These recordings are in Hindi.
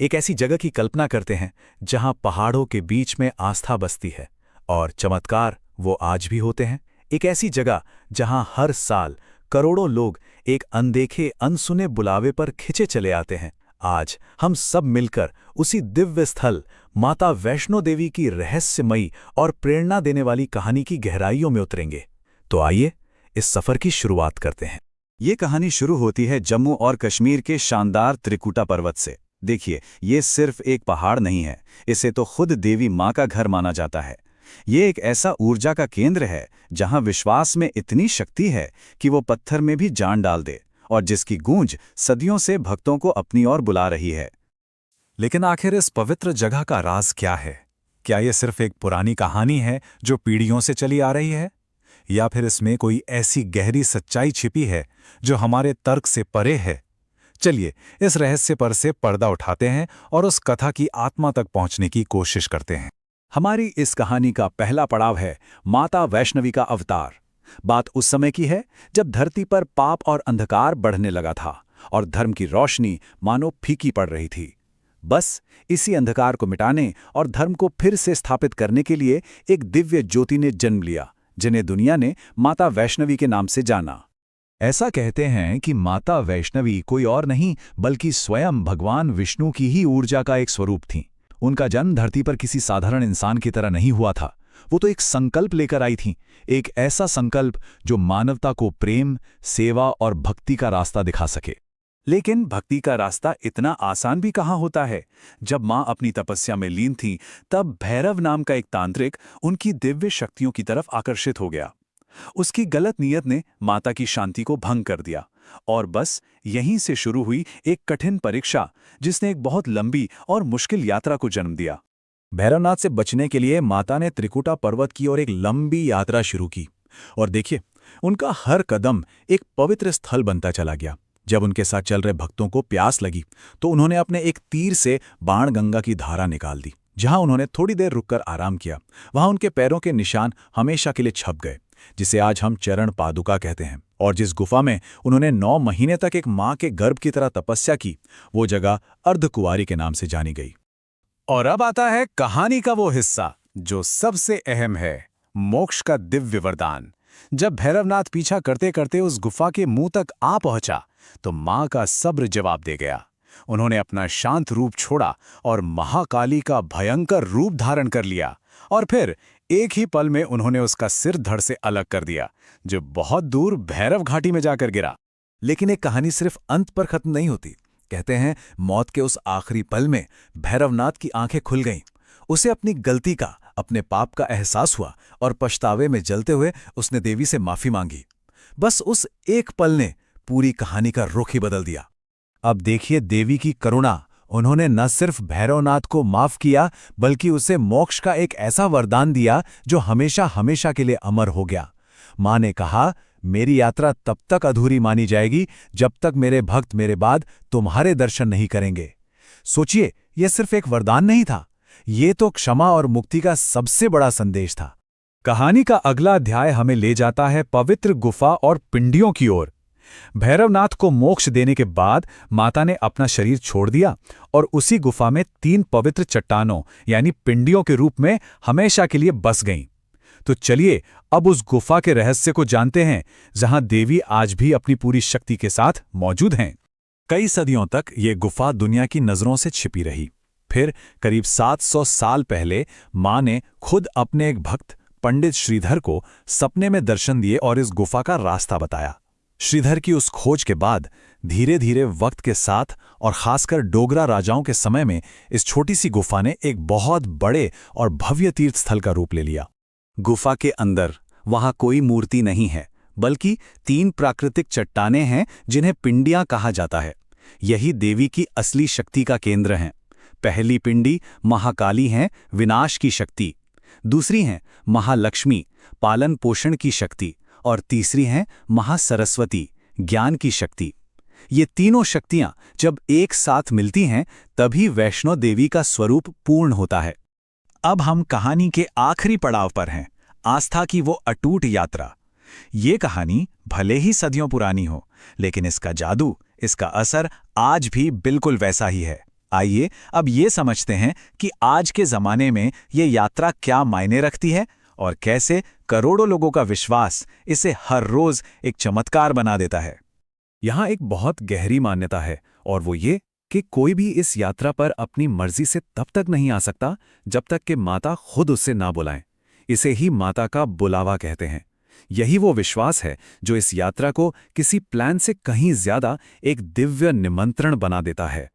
एक ऐसी जगह की कल्पना करते हैं जहां पहाड़ों के बीच में आस्था बसती है और चमत्कार वो आज भी होते हैं। एक ऐसी जगह जहां हर साल करोड़ों लोग एक अनदेखे अनसुने बुलावे पर खिंचे चले आते हैं। आज हम सब मिलकर उसी दिव्य स्थल माता वैष्णो देवी की रहस्यमयी और प्रेरणा देने वाली कहानी की गहराइयों में उतरेंगे। तो आइए इस सफर की शुरुआत करते हैं। ये कहानी शुरू होती है जम्मू और कश्मीर के शानदार त्रिकुटा पर्वत से। देखिए, ये सिर्फ एक पहाड़ नहीं है, इसे तो खुद देवी माँ का घर माना जाता है। ये एक ऐसा ऊर्जा का केंद्र है जहाँ विश्वास में इतनी शक्ति है कि वो पत्थर में भी जान डाल दे, और जिसकी गूंज सदियों से भक्तों को अपनी ओर बुला रही है। लेकिन आखिर इस पवित्र जगह का राज क्या है? क्या ये सिर्फ एक पुरानी कहानी है जो पीढ़ियों से चली आ रही है, या फिर इसमें कोई ऐसी गहरी सच्चाई छिपी है जो हमारे तर्क से परे है? चलिए इस रहस्य पर से पर्दा उठाते हैं और उस कथा की आत्मा तक पहुंचने की कोशिश करते हैं। हमारी इस कहानी का पहला पड़ाव है माता वैष्णवी का अवतार। बात उस समय की है जब धरती पर पाप और अंधकार बढ़ने लगा था और धर्म की रोशनी मानो फीकी पड़ रही थी। बस इसी अंधकार को मिटाने और धर्म को फिर से स्थापित करने के लिए एक दिव्य ज्योति ने जन्म लिया, जिन्हें दुनिया ने माता वैष्णवी के नाम से जाना। ऐसा कहते हैं कि माता वैष्णवी कोई और नहीं बल्कि स्वयं भगवान विष्णु की ही ऊर्जा का एक स्वरूप थीं। उनका जन्म धरती पर किसी साधारण इंसान की तरह नहीं हुआ था। वो तो एक संकल्प लेकर आई थीं, एक ऐसा संकल्प जो मानवता को प्रेम, सेवा और भक्ति का रास्ता दिखा सके। लेकिन भक्ति का रास्ता इतना आसान भी कहाँ होता है। जब माँ अपनी तपस्या में लीन थी, तब भैरव नाम का एक तांत्रिक उनकी दिव्य शक्तियों की तरफ आकर्षित हो गया। उसकी गलत नीयत ने माता की शांति को भंग कर दिया, और बस यहीं से शुरू हुई एक कठिन परीक्षा, जिसने एक बहुत लंबी और मुश्किल यात्रा को जन्म दिया। भैरवनाथ से बचने के लिए माता ने त्रिकुटा पर्वत की ओर एक लंबी यात्रा शुरू की, और देखिए, उनका हर कदम एक पवित्र स्थल बनता चला गया। जब उनके साथ चल रहे भक्तों को प्यास लगी तो उन्होंने अपने एक तीर से बाणगंगा की धारा निकाल दी। जहां उन्होंने थोड़ी देर रुककर आराम किया, वहां उनके पैरों के निशान हमेशा के लिए छप गए, जिसे आज हम चरण पादुका कहते हैं। और जिस गुफा में उन्होंने 9 महीने तक एक मां के गर्भ की तरह तपस्या की, वो जगह अर्धकुंवारी के नाम से जानी गई। और अब आता है कहानी का वो हिस्सा जो सबसे अहम है, मोक्ष का दिव्य वरदान। जब भैरवनाथ पीछा करते करते उस गुफा के मुंह तक आ पहुंचा, तो मां का सब्र जवाब दे गया। उन्होंने अपना शांत रूप छोड़ा और महाकाली का भयंकर रूप धारण कर लिया, और फिर एक ही पल में उन्होंने उसका सिर धड़ से अलग कर दिया, जो बहुत दूर भैरव घाटी में जाकर गिरा। लेकिन एक कहानी सिर्फ अंत पर खत्म नहीं होती। कहते हैं मौत के उस आखिरी पल में भैरवनाथ की आंखें खुल गईं। उसे अपनी गलती का, अपने पाप का एहसास हुआ, और पछतावे में जलते हुए उसने देवी से माफी मांगी। बस उस एक पल ने पूरी कहानी का रुख ही बदल दिया। अब देखिए देवी की करुणा। उन्होंने न सिर्फ भैरवनाथ को माफ किया, बल्कि उसे मोक्ष का एक ऐसा वरदान दिया जो हमेशा हमेशा के लिए अमर हो गया। मां ने कहा, मेरी यात्रा तब तक अधूरी मानी जाएगी जब तक मेरे भक्त मेरे बाद तुम्हारे दर्शन नहीं करेंगे। सोचिए, यह सिर्फ एक वरदान नहीं था, ये तो क्षमा और मुक्ति का सबसे बड़ा संदेश था। कहानी का अगला अध्याय हमें ले जाता है पवित्र गुफा और पिंडियों की ओर। भैरवनाथ को मोक्ष देने के बाद माता ने अपना शरीर छोड़ दिया और उसी गुफा में 3 पवित्र चट्टानों यानी पिंडियों के रूप में हमेशा के लिए बस गईं। तो चलिए अब उस गुफा के रहस्य को जानते हैं, जहां देवी आज भी अपनी पूरी शक्ति के साथ मौजूद हैं। कई सदियों तक ये गुफा दुनिया की नजरों से छिपी रही। फिर करीब 700 साल पहले मां ने खुद अपने एक भक्त पंडित श्रीधर को सपने में दर्शन दिए और इस गुफा का रास्ता बताया। श्रीधर की उस खोज के बाद धीरे धीरे वक्त के साथ और खासकर डोगरा राजाओं के समय में इस छोटी सी गुफा ने एक बहुत बड़े और भव्य तीर्थ स्थल का रूप ले लिया। गुफा के अंदर वहां कोई मूर्ति नहीं है, बल्कि 3 प्राकृतिक चट्टानें हैं जिन्हें पिंडियां कहा जाता है। यही देवी की असली शक्ति का केंद्र हैं। पहली पिंडी महाकाली हैं, विनाश की शक्ति। दूसरी हैं महालक्ष्मी, पालन पोषण की शक्ति। और तीसरी हैं महासरस्वती, ज्ञान की शक्ति। ये तीनों शक्तियां जब एक साथ मिलती हैं, तभी वैष्णो देवी का स्वरूप पूर्ण होता है। अब हम कहानी के आखिरी पड़ाव पर हैं, आस्था की वो अटूट यात्रा। ये कहानी भले ही सदियों पुरानी हो, लेकिन इसका जादू, इसका असर आज भी बिल्कुल वैसा ही है। आइए अब ये समझते हैं कि आज के ज़माने में ये यात्रा क्या मायने रखती है और कैसे करोड़ों लोगों का विश्वास इसे हर रोज़ एक चमत्कार बना देता है। यहाँ एक बहुत गहरी मान्यता है, और वो ये कि कोई भी इस यात्रा पर अपनी मर्जी से तब तक नहीं आ सकता जब तक कि माता खुद उससे ना बुलाएं। इसे ही माता का बुलावा कहते हैं। यही वो विश्वास है जो इस यात्रा को किसी प्लान से कहीं ज्यादा एक दिव्य निमंत्रण बना देता है।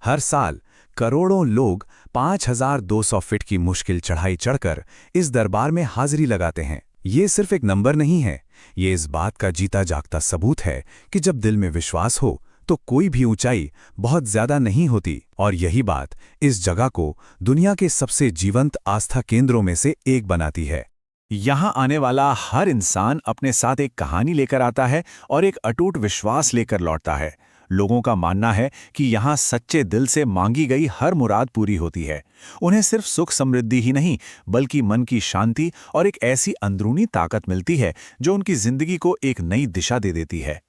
हर साल करोड़ों लोग 5200 फीट की मुश्किल चढ़ाई चढ़कर इस दरबार में हाजिरी लगाते हैं। ये सिर्फ एक नंबर नहीं है, ये इस बात का जीता जागता सबूत है कि जब दिल में विश्वास हो तो कोई भी ऊंचाई बहुत ज्यादा नहीं होती। और यही बात इस जगह को दुनिया के सबसे जीवंत आस्था केंद्रों में से एक बनाती है। यहाँ आने वाला हर इंसान अपने साथ एक कहानी लेकर आता है और एक अटूट विश्वास लेकर लौटता है। लोगों का मानना है कि यहाँ सच्चे दिल से मांगी गई हर मुराद पूरी होती है। उन्हें सिर्फ सुख समृद्धि ही नहीं, बल्कि मन की शांति और एक ऐसी अंदरूनी ताकत मिलती है जो उनकी जिंदगी को एक नई दिशा दे देती है।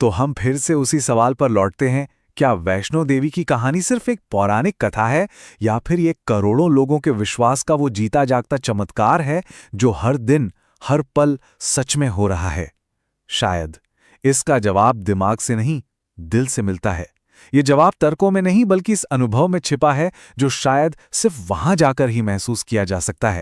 तो हम फिर से उसी सवाल पर लौटते हैं, क्या वैष्णो देवी की कहानी सिर्फ एक पौराणिक कथा है, या फिर ये करोड़ों लोगों के विश्वास का वो जीता जागता चमत्कार है जो हर दिन हर पल सच में हो रहा है? शायद इसका जवाब दिमाग से नहीं, दिल से मिलता है। ये जवाब तर्कों में नहीं, बल्कि इस अनुभव में छिपा है जो शायद सिर्फ वहां जाकर ही महसूस किया जा सकता है।